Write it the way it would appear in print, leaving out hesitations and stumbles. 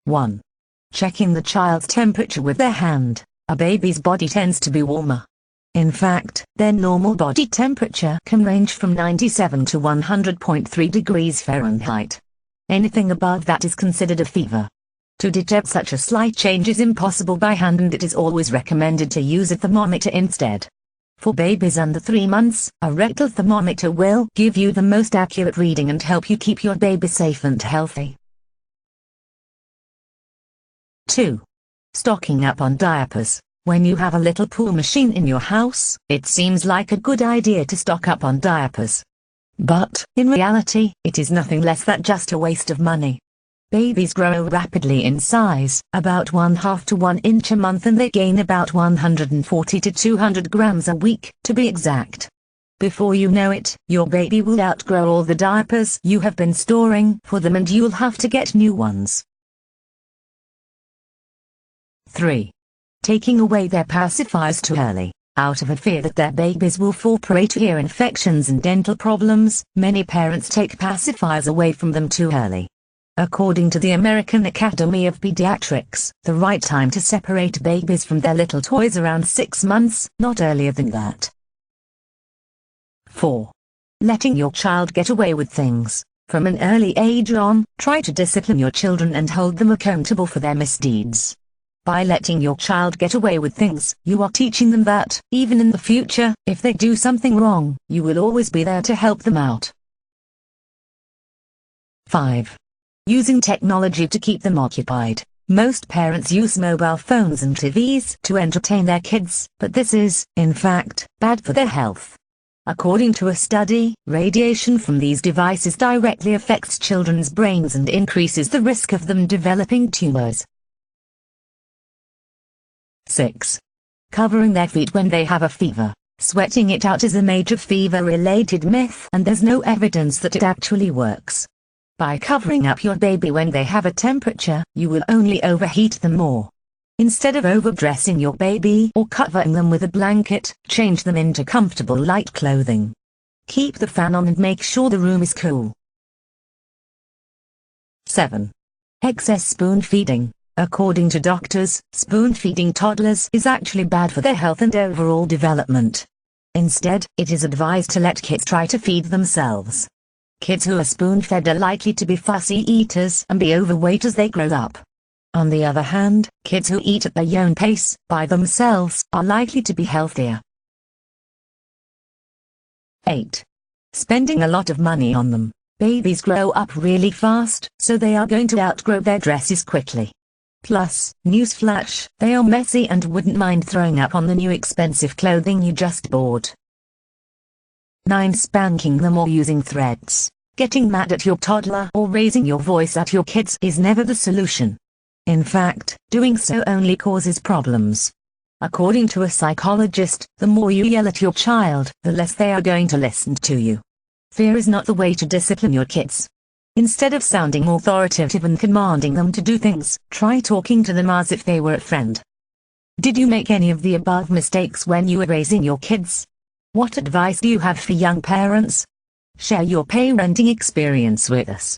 1. Checking the child's temperature with their hand. A baby's body tends to be warmer. In fact, their normal body temperature can range from 97 to 100.3 degrees Fahrenheit. Anything above that is considered a fever. To detect such a slight change is impossible by hand, and it is always recommended to use a thermometer instead. For babies under 3 months, a rectal thermometer will give you the most accurate reading and help you keep your baby safe and healthy. 2. Stocking up on diapers. When you have a little poo-machine in your house, it seems like a good idea to stock up on diapers. But, in reality, it is nothing less than just a waste of money. Babies grow rapidly in size, about 1/2 to 1 inch a month, and they gain about 140 to 200 grams a week, to be exact. Before you know it, your baby will outgrow all the diapers you have been storing for them, and you'll have to get new ones. 3. Taking away their pacifiers too early. Out of a fear that their babies will fall prey to ear infections and dental problems, many parents take pacifiers away from them too early. According to the American Academy of Pediatrics, the right time to separate babies from their little toys around 6 months, not earlier than that. 4. Letting your child get away with things. From an early age on, try to discipline your children and hold them accountable for their misdeeds. By letting your child get away with things, you are teaching them that, even in the future, if they do something wrong, you will always be there to help them out. 5. Using technology to keep them occupied. Most parents use mobile phones and TVs to entertain their kids, but this is, in fact, bad for their health. According to a study, radiation from these devices directly affects children's brains and increases the risk of them developing tumors. 6. Covering their feet when they have a fever. Sweating it out is a major fever-related myth, and there's no evidence that it actually works. By covering up your baby when they have a temperature, you will only overheat them more. Instead of overdressing your baby or covering them with a blanket, change them into comfortable light clothing. Keep the fan on and make sure the room is cool. 7. Excess spoon feeding. According to doctors, spoon-feeding toddlers is actually bad for their health and overall development. Instead, it is advised to let kids try to feed themselves. Kids who are spoon-fed are likely to be fussy eaters and be overweight as they grow up. On the other hand, kids who eat at their own pace, by themselves, are likely to be healthier. 8. Spending a lot of money on them. Babies grow up really fast, so they are going to outgrow their dresses quickly. Plus, newsflash, they are messy and wouldn't mind throwing up on the new expensive clothing you just bought. 9. Spanking them or using threats. Getting mad at your toddler or raising your voice at your kids is never the solution. In fact, doing so only causes problems. According to a psychologist, the more you yell at your child, the less they are going to listen to you. Fear is not the way to discipline your kids. Instead of sounding authoritative and commanding them to do things, try talking to them as if they were a friend. Did you make any of the above mistakes when you were raising your kids? What advice do you have for young parents? Share your parenting experience with us.